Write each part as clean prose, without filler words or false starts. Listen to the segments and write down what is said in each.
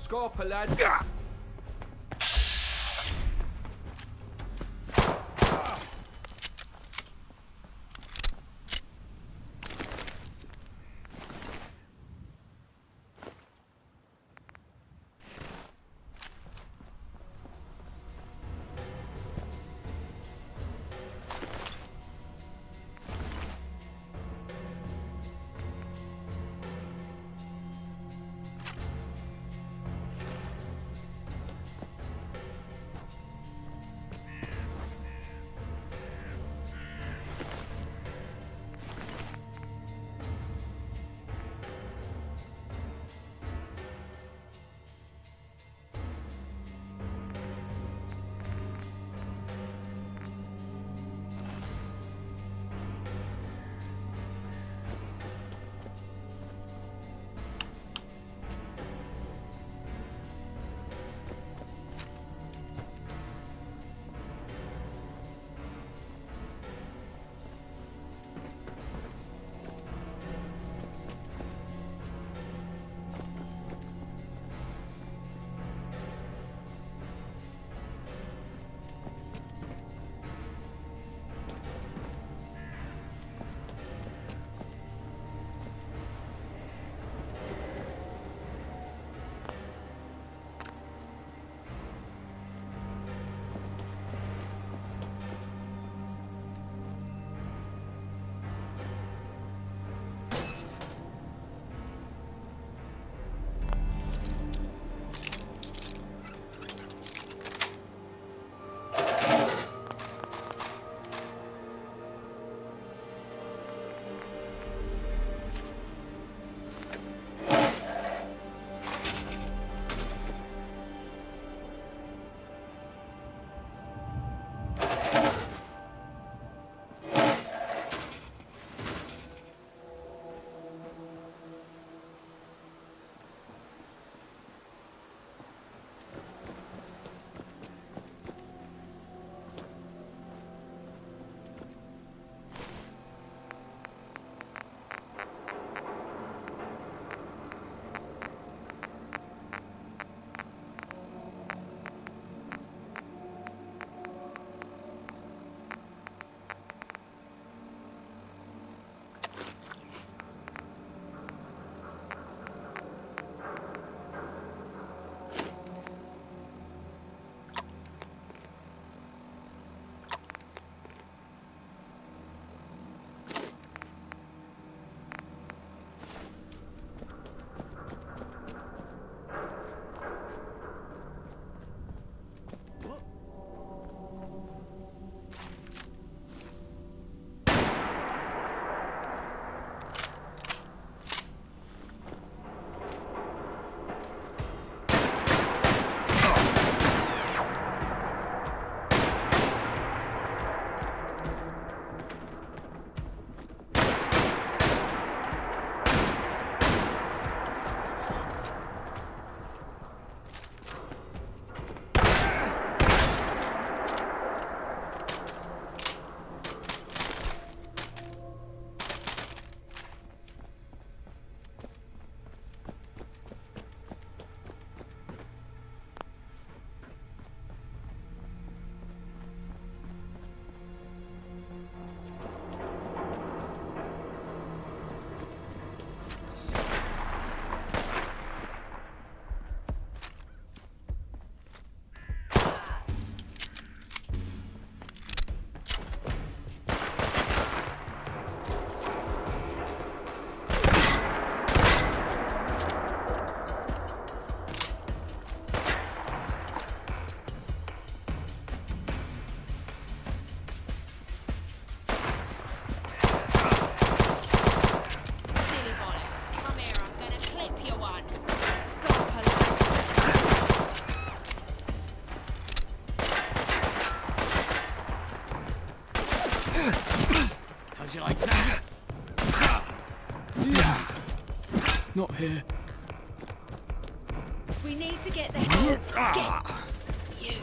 Scarper, lads. How's you like that? Not here. We need to get the hell. Get you.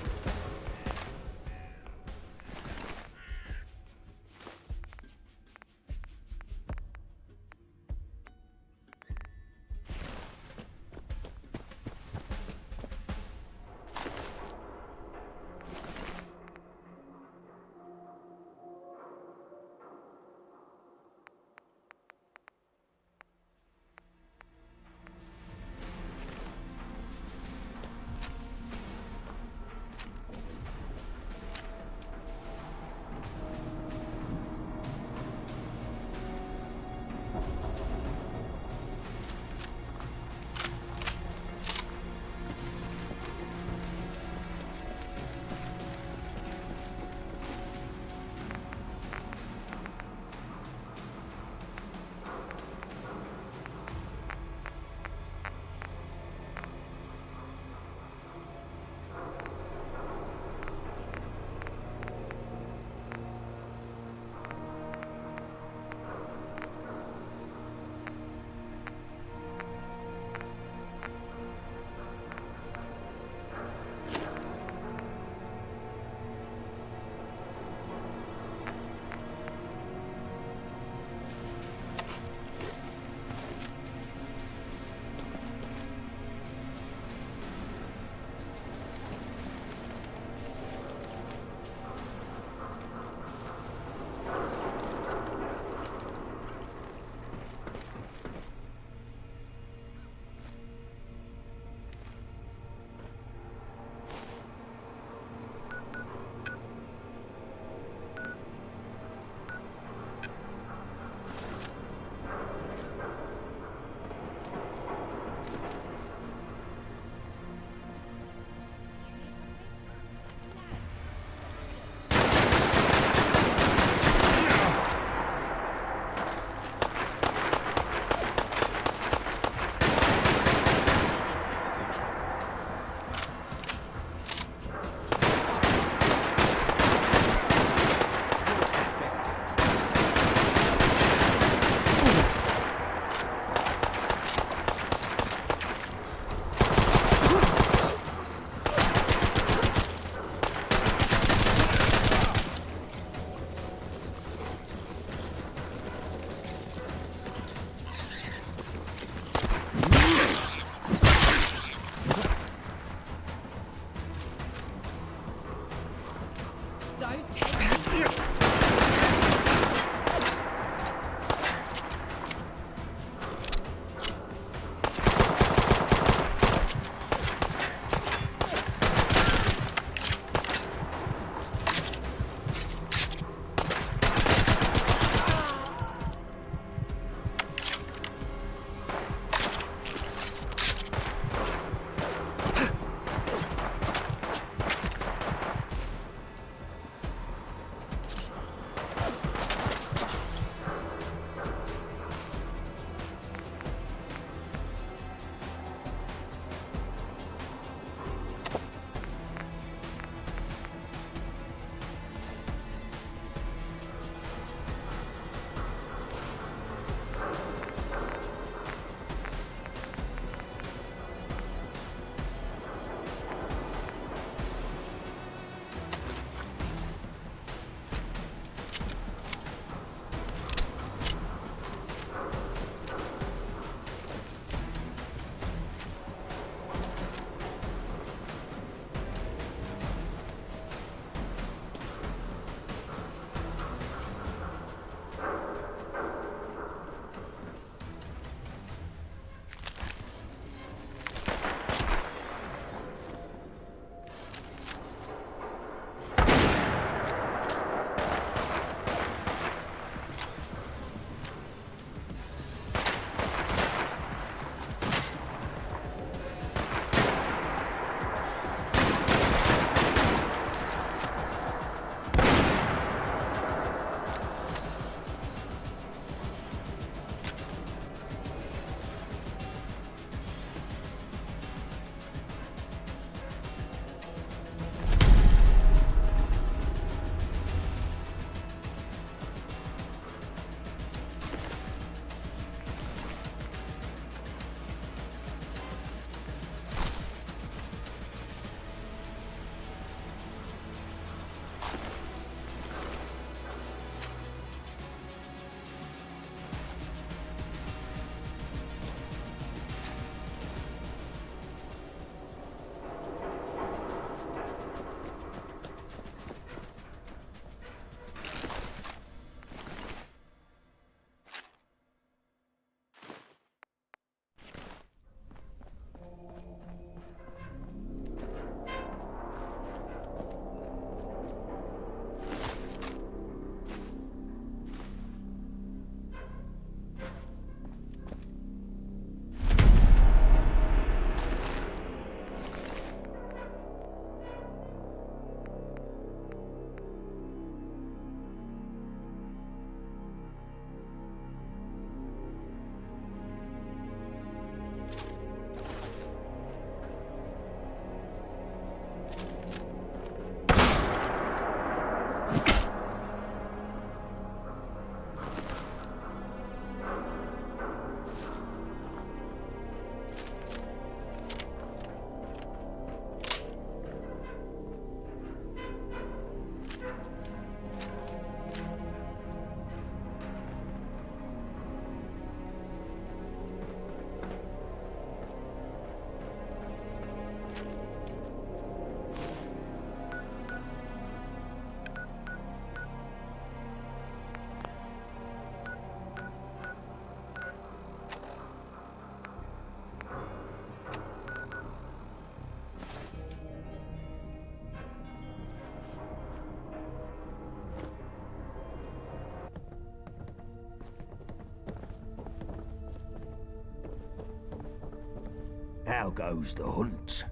How goes the hunt?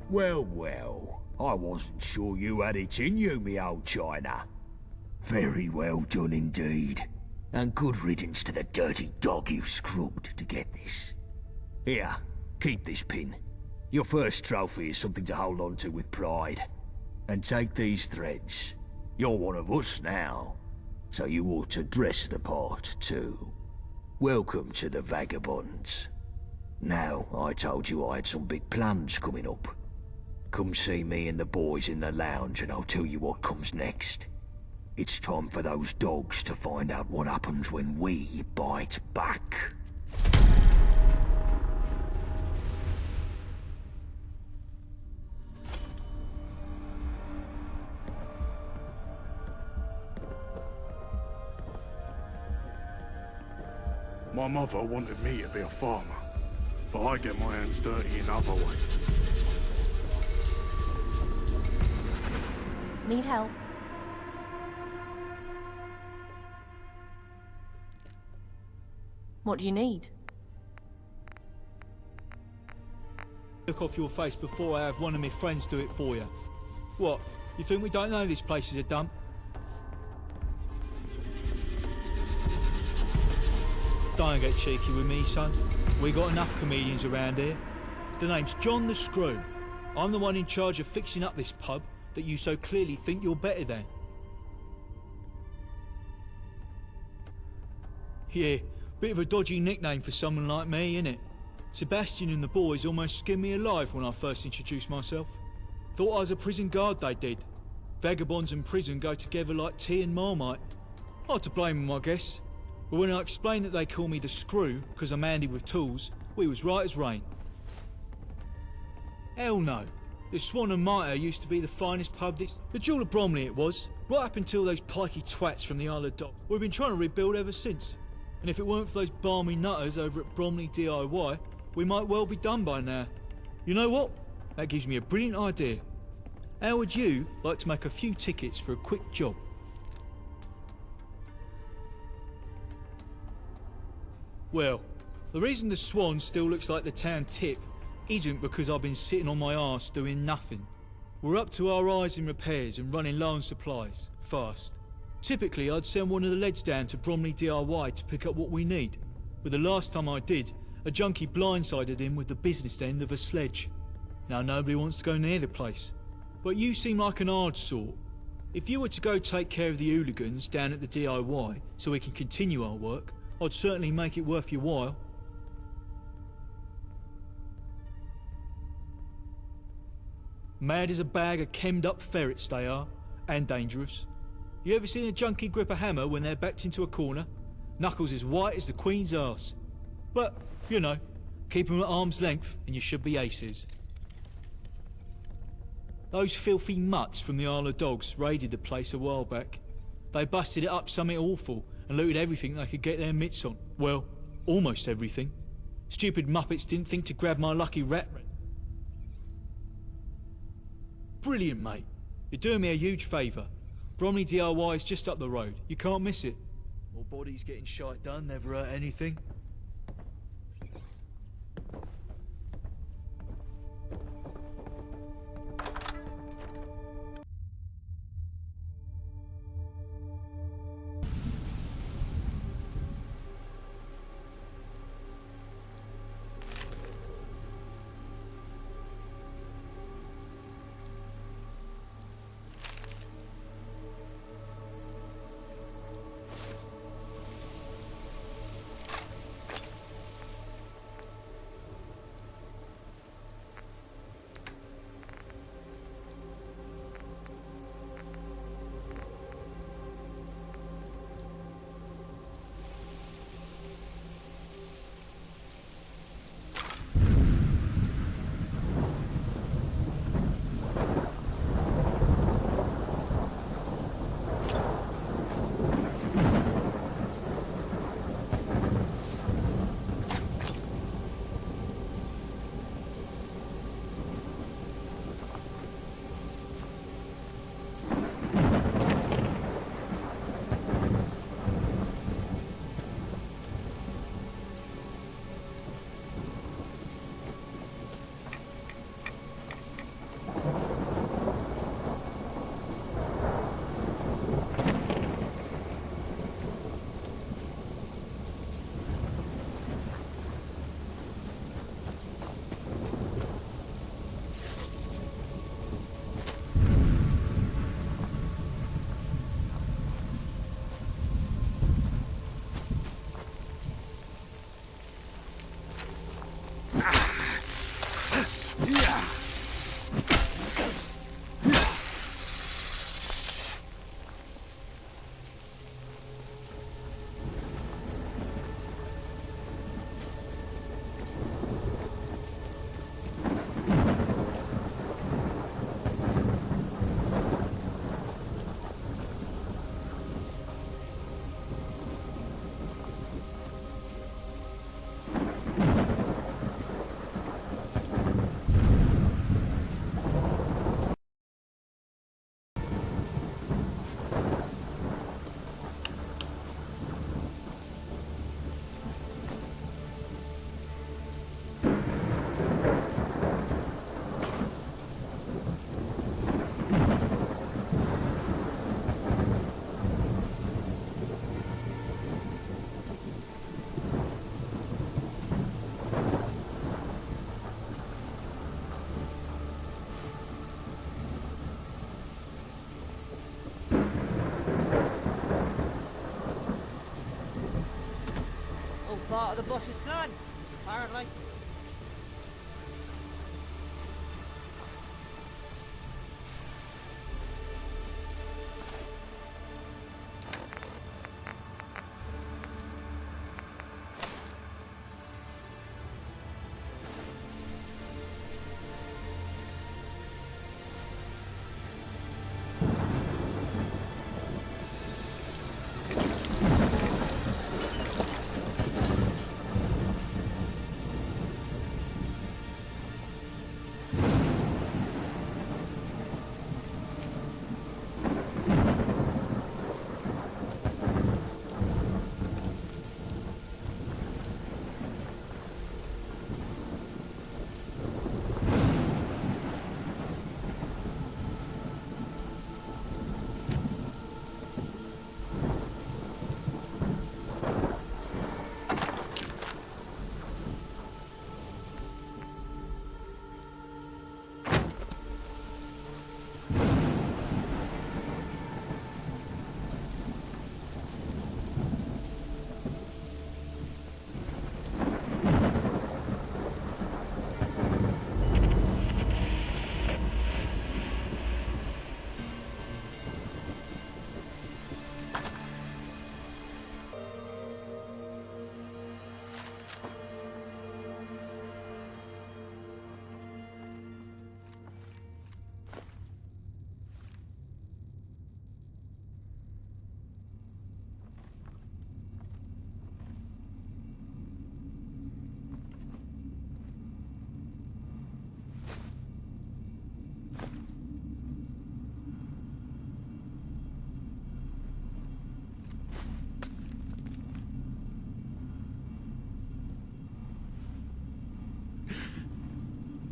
Well, well, I wasn't sure you had it in you, me old China. Very well done indeed. And good riddance to the dirty dog you scrubbed to get this. Here, keep this pin. Your first trophy is something to hold on to with pride. And take these threads. You're one of us now, so you ought to dress the part too. Welcome to the Vagabonds. Now, I told you I had some big plans coming up. Come see me and the boys in the lounge and I'll tell you what comes next. It's time for those dogs to find out what happens when we bite back. My mother wanted me to be a farmer, but I get my hands dirty in other ways. Need help? What do you need? Look off your face before I have one of my friends do it for you. What? You think we don't know this place is a dump? Don't get cheeky with me, son. We got enough comedians around here. The name's John the Screw. I'm the one in charge of fixing up this pub that you so clearly think you're better than. Yeah, bit of a dodgy nickname for someone like me, innit? Sebastian and the boys almost skinned me alive when I first introduced myself. Thought I was a prison guard, they did. Vagabonds and prison go together like tea and Marmite. Hard to blame them, I guess. But when I explained that they call me the Screw because I'm handy with tools, we was right as rain. Hell no. The Swan and Mitre used to be the finest pub this... The Jewel of Bromley it was, right up until those pikey twats from the Isle of Dogs. We've been trying to rebuild ever since. And if it weren't for those balmy nutters over at Bromley DIY, we might well be done by now. You know what? That gives me a brilliant idea. How would you like to make a few tickets for a quick job? Well, the reason the Swan still looks like the town tip isn't because I've been sitting on my arse doing nothing. We're up to our eyes in repairs and running low on supplies, fast. Typically, I'd send one of the leads down to Bromley DIY to pick up what we need, but the last time I did, a junkie blindsided him with the business end of a sledge. Now nobody wants to go near the place, but you seem like an hard sort. If you were to go take care of the hooligans down at the DIY so we can continue our work, I'd certainly make it worth your while. Mad as a bag of chemmed up ferrets they are, and dangerous. You ever seen a junkie grip a hammer when they're backed into a corner? Knuckles as white as the Queen's arse. But, you know, keep them at arm's length and you should be aces. Those filthy mutts from the Isle of Dogs raided the place a while back. They busted it up something awful and looted everything they could get their mitts on. Well, almost everything. Stupid muppets didn't think to grab my lucky rat. Brilliant, mate. You're doing me a huge favour. Bromley DIY is just up the road. You can't miss it. More bodies getting shite done never hurt anything. part of the boss's plan, apparently.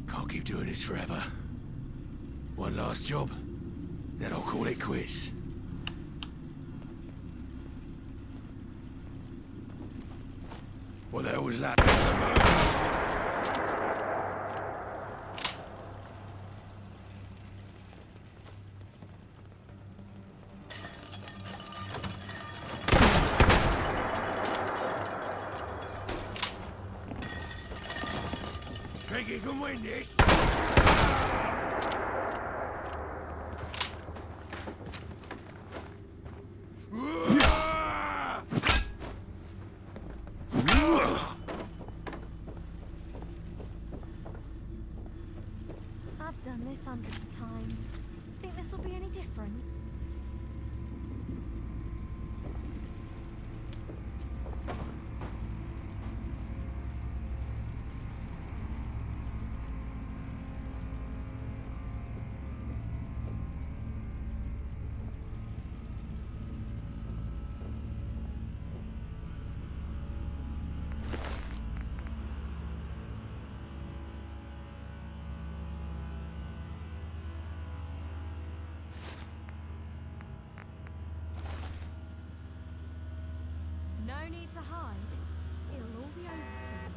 Can't keep doing this forever. One last job, then I'll call it quits. What the hell was that? Think you can win this? I've done this hundreds of times. Think this will be any different? No need to hide. It'll all be over soon.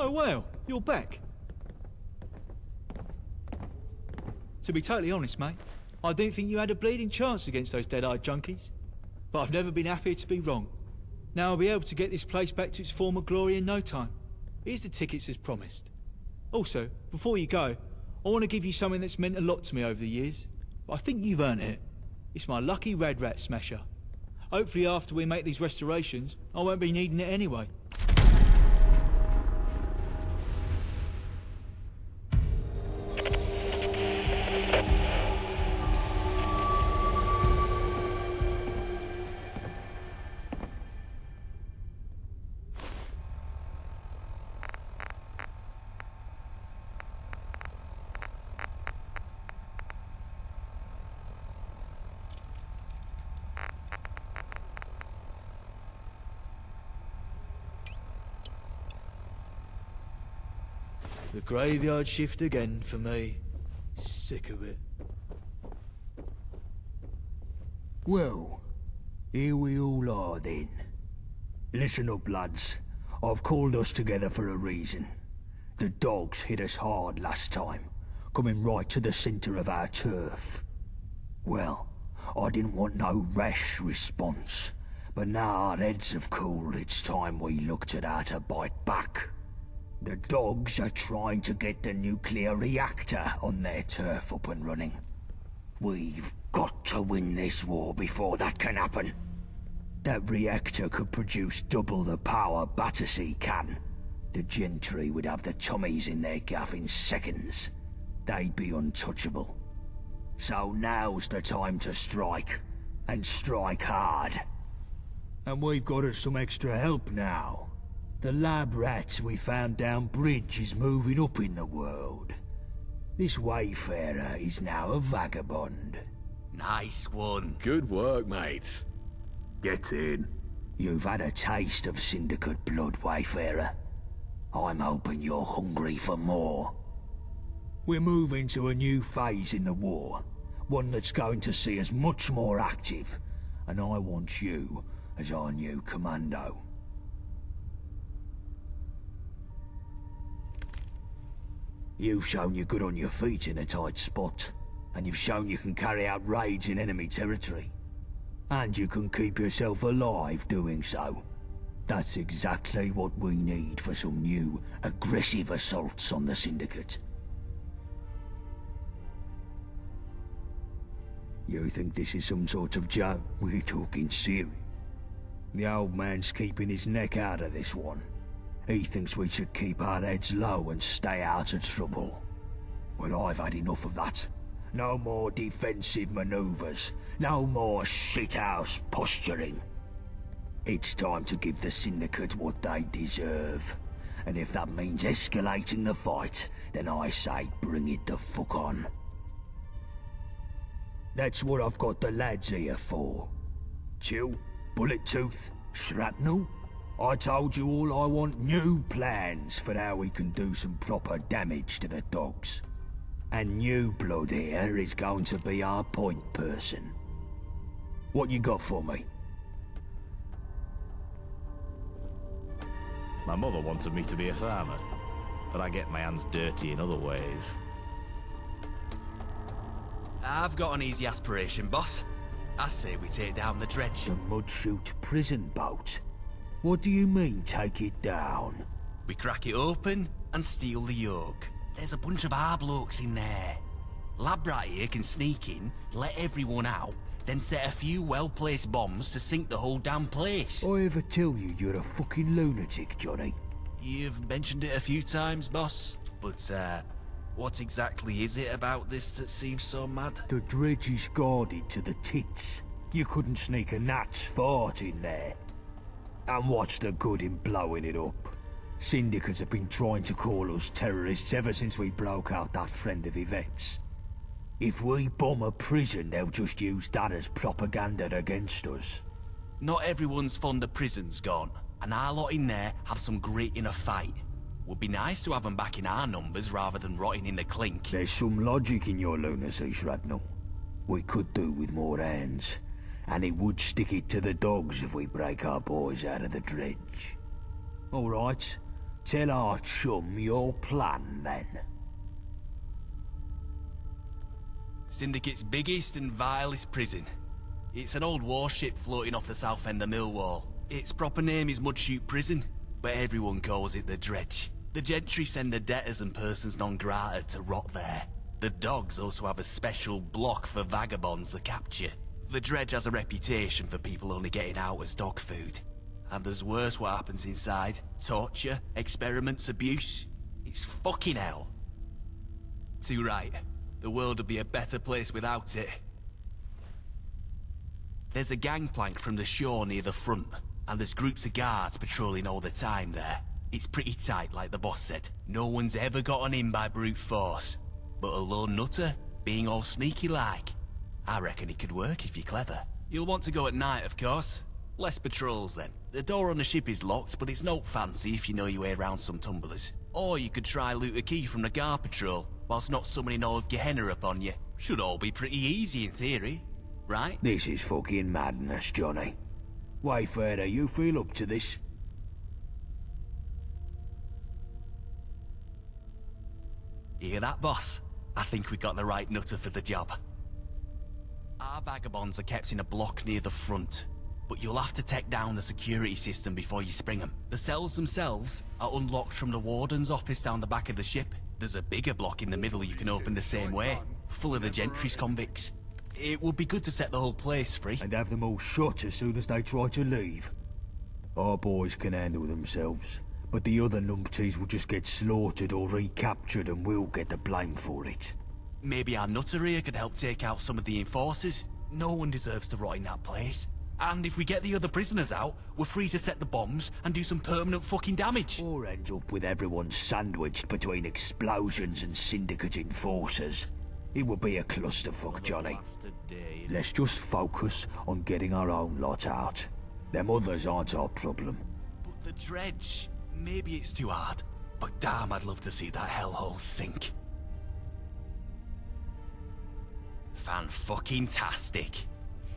Oh well, you're back. To be totally honest, mate, I didn't think you had a bleeding chance against those dead-eyed junkies. But I've never been happier to be wrong. Now I'll be able to get this place back to its former glory in no time. Here's the tickets as promised. Also, before you go, I want to give you something that's meant a lot to me over the years. But I think you've earned it. It's my lucky red rat smasher. Hopefully after we make these restorations, I won't be needing it anyway. The graveyard shift again for me. Sick of it. Well, here we all are then. Listen up, lads. I've called us together for a reason. The dogs hit us hard last time, coming right to the centre of our turf. Well, I didn't want no rash response, but now our heads have cooled, it's time we looked at how to bite back. The dogs are trying to get the nuclear reactor on their turf up and running. We've got to win this war before that can happen. That reactor could produce double the power Battersea can. The gentry would have the tummies in their gaff in seconds. They'd be untouchable. So now's the time to strike, and strike hard. And we've got us some extra help now. The lab rat we found down bridge is moving up in the world. This wayfarer is now a vagabond. Nice one. Good work, mate. Get in. You've had a taste of syndicate blood, wayfarer. I'm hoping you're hungry for more. We're moving to a new phase in the war, one that's going to see us much more active, and I want you as our new commando. You've shown you're good on your feet in a tight spot, and you've shown you can carry out raids in enemy territory. And you can keep yourself alive doing so. That's exactly what we need for some new, aggressive assaults on the Syndicate. You think this is some sort of joke? We're talking serious. The old man's keeping his neck out of this one. He thinks we should keep our heads low and stay out of trouble. Well, I've had enough of that. No more defensive maneuvers. No more shithouse posturing. It's time to give the Syndicate what they deserve. And if that means escalating the fight, then I say bring it the fuck on. That's what I've got the lads here for. Chill, bullet tooth, shrapnel. I told you all I want new plans for how we can do some proper damage to the dogs. And new blood here is going to be our point person. What you got for me? My mother wanted me to be a farmer, but I get my hands dirty in other ways. I've got an easy aspiration, boss. I say we take down the dredge. The Mudchute prison boat? What do you mean, take it down? We crack it open and steal the yoke. There's a bunch of our blokes in there. Lab rat here can sneak in, let everyone out, then set a few well-placed bombs to sink the whole damn place. I ever tell you you're a fucking lunatic, Johnny? You've mentioned it a few times, boss. But, what exactly is it about this that seems so mad? The dredge is guarded to the tits. You couldn't sneak a gnat's fart in there. And what's the good in blowing it up? Syndicates have been trying to call us terrorists ever since we broke out that friend of Yvette's. If we bomb a prison, they'll just use that as propaganda against us. Not everyone's fond of prisons, gone, and our lot in there have some grit in a fight. Would be nice to have them back in our numbers rather than rotting in the clink. There's some logic in your lunacy, Shrapnel. We could do with more hands, and it would stick it to the dogs if we break our boys out of the dredge. All right, Tell our chum your plan, then. Syndicate's biggest and vilest prison. It's an old warship floating off the south end of Millwall. Its proper name is Mudchute Prison, but everyone calls it the Dredge. The gentry send the debtors and persons non grata to rot there. The dogs also have a special block for vagabonds they capture. The Dredge has a reputation for people only getting out as dog food. And there's worse what happens inside. Torture, experiments, abuse. It's fucking hell. Too right. The world would be a better place without it. There's a gangplank from the shore near the front, and there's groups of guards patrolling all the time there. It's pretty tight, like the boss said. No one's ever gotten in by brute force. But a lone nutter, being all sneaky-like, I reckon it could work if you're clever. You'll want to go at night, of course. Less patrols, then. The door on the ship is locked, but it's no fancy if you know your way around some tumblers. Or you could try loot a key from the guard patrol, whilst not summoning all of Gehenna upon you. Should all be pretty easy in theory, right? This is fucking madness, Johnny. Wayfarer, you feel up to this? You hear that, boss? I think we got the right nutter for the job. Our vagabonds are kept in a block near the front, but you'll have to take down the security system before you spring them. The cells themselves are unlocked from the warden's office down the back of the ship. There's a bigger block in the middle you can open the same way, full of the gentry's convicts. It would be good to set the whole place free. And have them all shot as soon as they try to leave. Our boys can handle themselves, but the other numpties will just get slaughtered or recaptured and we'll get the blame for it. Maybe our nutter here could help take out some of the enforcers. No one deserves to rot in that place. And if we get the other prisoners out, we're free to set the bombs and do some permanent fucking damage. Or end up with everyone sandwiched between explosions and syndicate enforcers. It would be a clusterfuck, Johnny. Let's just focus on getting our own lot out. Them others aren't our problem. But the Dredge, maybe it's too hard. But damn, I'd love to see that hellhole sink. Fan-fucking-tastic.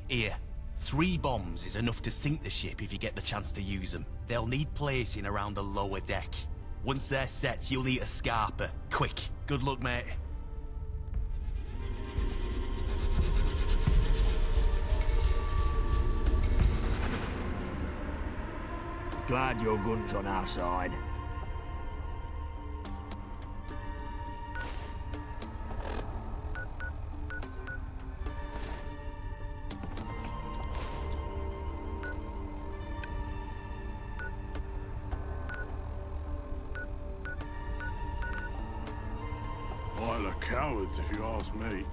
Here, 3 bombs is enough to sink the ship if you get the chance to use them. They'll need placing around the lower deck. Once they're set, you'll need a scarper. Quick. Good luck, mate. Glad your gun's on our side. Pile of cowards, if you ask me.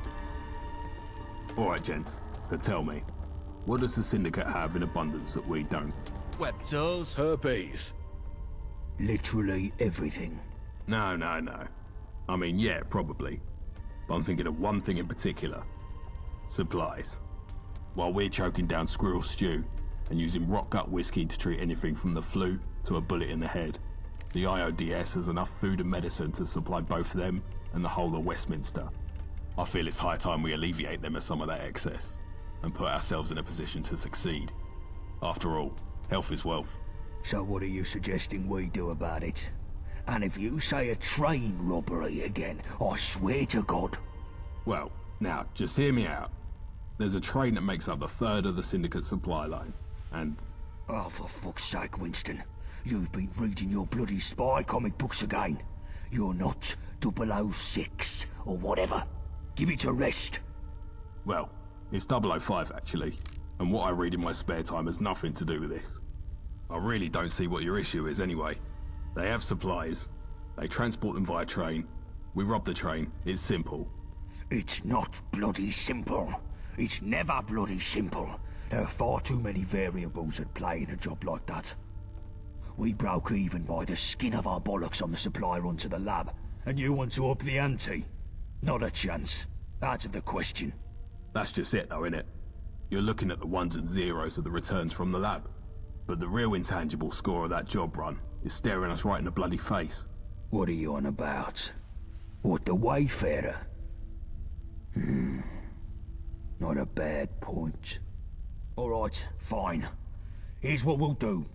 Alright, gents, so tell me, what does the Syndicate have in abundance that we don't? Webtoes. Herpes. Literally everything. No. I mean, yeah, probably. But I'm thinking of one thing in particular. Supplies. While we're choking down squirrel stew and using rock gut whiskey to treat anything from the flu to a bullet in the head, the IODS has enough food and medicine to supply both them and the whole of Westminster. I feel it's high time we alleviate them of some of that excess and put ourselves in a position to succeed. After all, health is wealth. So what are you suggesting we do about it? And if you say a train robbery again, I swear to God. Well, now, just hear me out. There's a train that makes up a third of the Syndicate supply line, and... Oh, for fuck's sake, Winston. You've been reading your bloody spy comic books again. You're not 006 or whatever. Give it a rest. Well, it's 005 actually, and what I read in my spare time has nothing to do with this. I really don't see what your issue is anyway. They have supplies, they transport them via train, we rob the train, it's simple. It's not bloody simple. It's never bloody simple. There are far too many variables at play in a job like that. We broke even by the skin of our bollocks on the supply run to the lab, and you want to up the ante? Not a chance. Out of the question. That's just it though, innit? You're looking at the ones and zeros of the returns from the lab. But the real intangible score of that job run is staring us right in the bloody face. What are you on about? What, the Wayfarer? Not a bad point. Alright, fine. Here's what we'll do.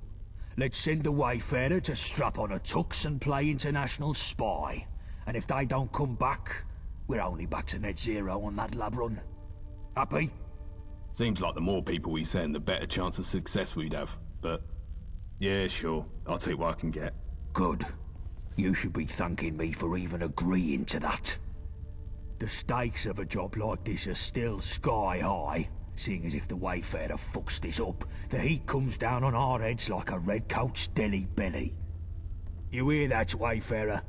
Let's send the Wayfarer to strap on a tux and play international spy. And if they don't come back, we're only back to net zero on that lab run. Happy? Seems like the more people we send, the better chance of success we'd have. But, yeah, sure. I'll take what I can get. Good. You should be thanking me for even agreeing to that. The stakes of a job like this are still sky high, seeing as if the Wayfarer fucks this up, the heat comes down on our heads like a redcoat's deli belly. You hear that, Wayfarer?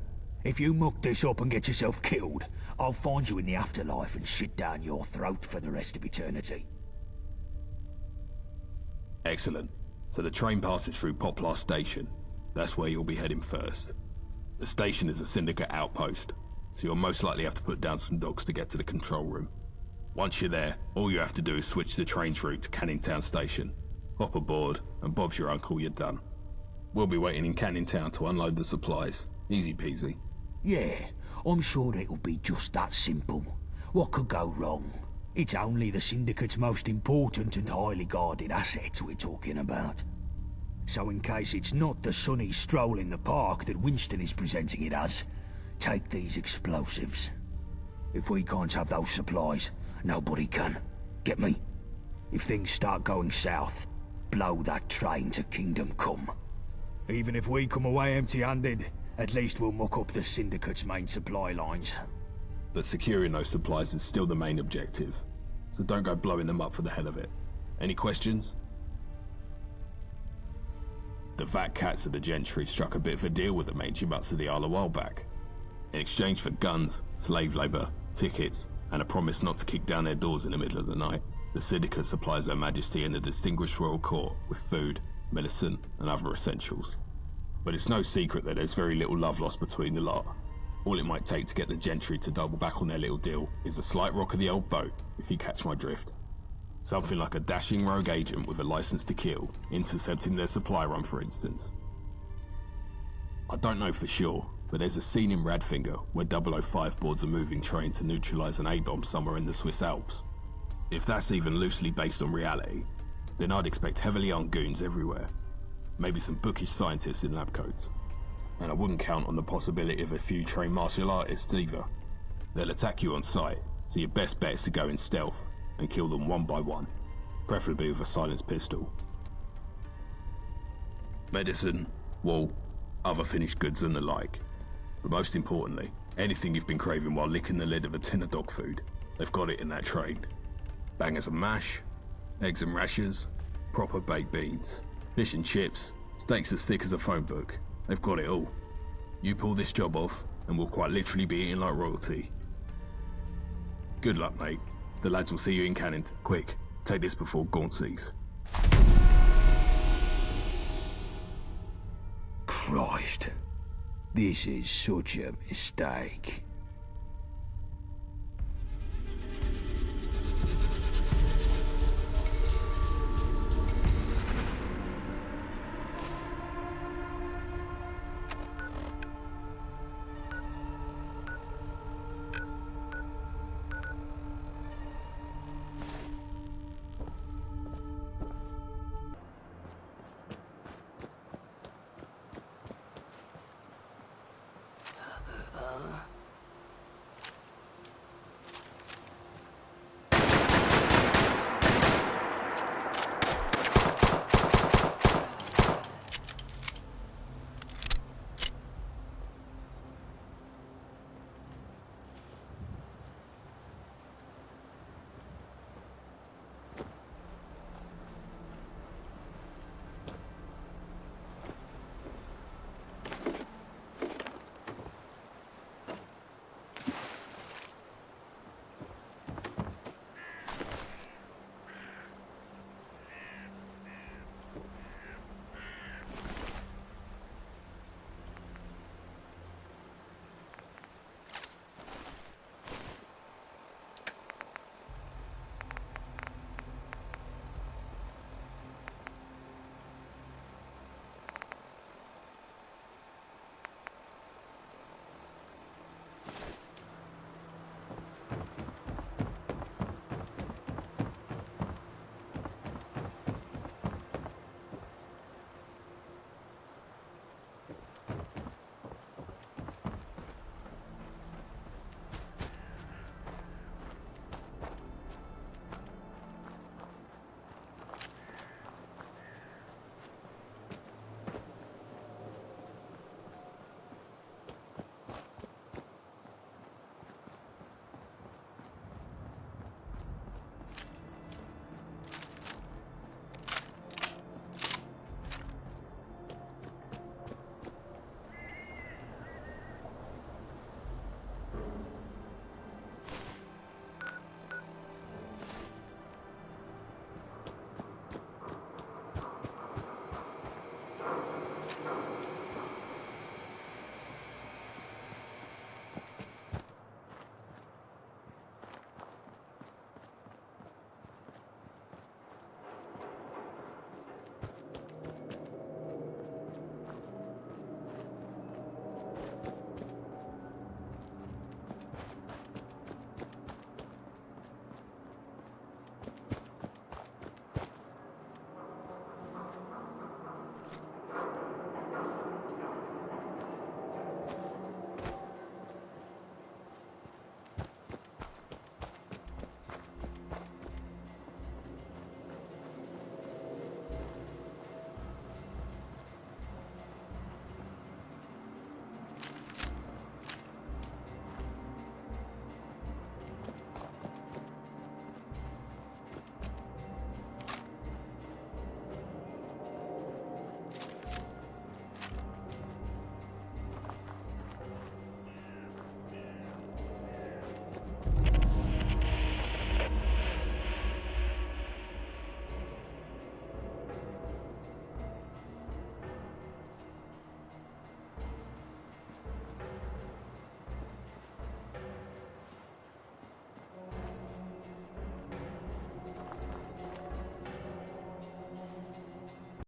If you muck this up and get yourself killed, I'll find you in the afterlife and shit down your throat for the rest of eternity. Excellent. So the train passes through Poplar Station. That's where you'll be heading first. The station is a syndicate outpost, so you'll most likely have to put down some dogs to get to the control room. Once you're there, all you have to do is switch the train's route to Canning Town Station. Hop aboard, and Bob's your uncle, you're done. We'll be waiting in Canning Town to unload the supplies. Easy peasy. Yeah, I'm sure it'll be just that simple. What could go wrong? It's only the Syndicate's most important and highly guarded assets we're talking about. So in case it's not the sunny stroll in the park that Winston is presenting it as, take these explosives. If we can't have those supplies, nobody can. Get me? If things start going south, blow that train to Kingdom Come. Even if we come away empty-handed, at least we'll muck up the Syndicate's main supply lines. But securing those supplies is still the main objective, so don't go blowing them up for the hell of it. Any questions? The Vat Cats of the Gentry struck a bit of a deal with the mangy mutts of the Isle a while back. In exchange for guns, slave labour, tickets, and a promise not to kick down their doors in the middle of the night, the Syndicate supplies Her Majesty and the distinguished royal court with food, medicine, and other essentials. But it's no secret that there's very little love lost between the lot. All it might take to get the Gentry to double back on their little deal is a slight rock of the old boat, if you catch my drift. Something like a dashing rogue agent with a license to kill, intercepting their supply run, for instance. I don't know for sure, but there's a scene in Radfinger where 005 boards a moving train to neutralise an A-bomb somewhere in the Swiss Alps. If that's even loosely based on reality, then I'd expect heavily armed goons everywhere. Maybe some bookish scientists in lab coats. And I wouldn't count on the possibility of a few trained martial artists either. They'll attack you on sight, so your best bet is to go in stealth and kill them one by one, preferably with a silenced pistol. Medicine, wool, other finished goods and the like. But most importantly, anything you've been craving while licking the lid of a tin of dog food, they've got it in that train. Bangers and mash, eggs and rashers, proper baked beans, fish and chips, steaks as thick as a phone book. They've got it all. You pull this job off, and we'll quite literally be eating like royalty. Good luck, mate. The lads will see you in Canning. Quick, take this before Gaunt sees. Christ. This is such a mistake.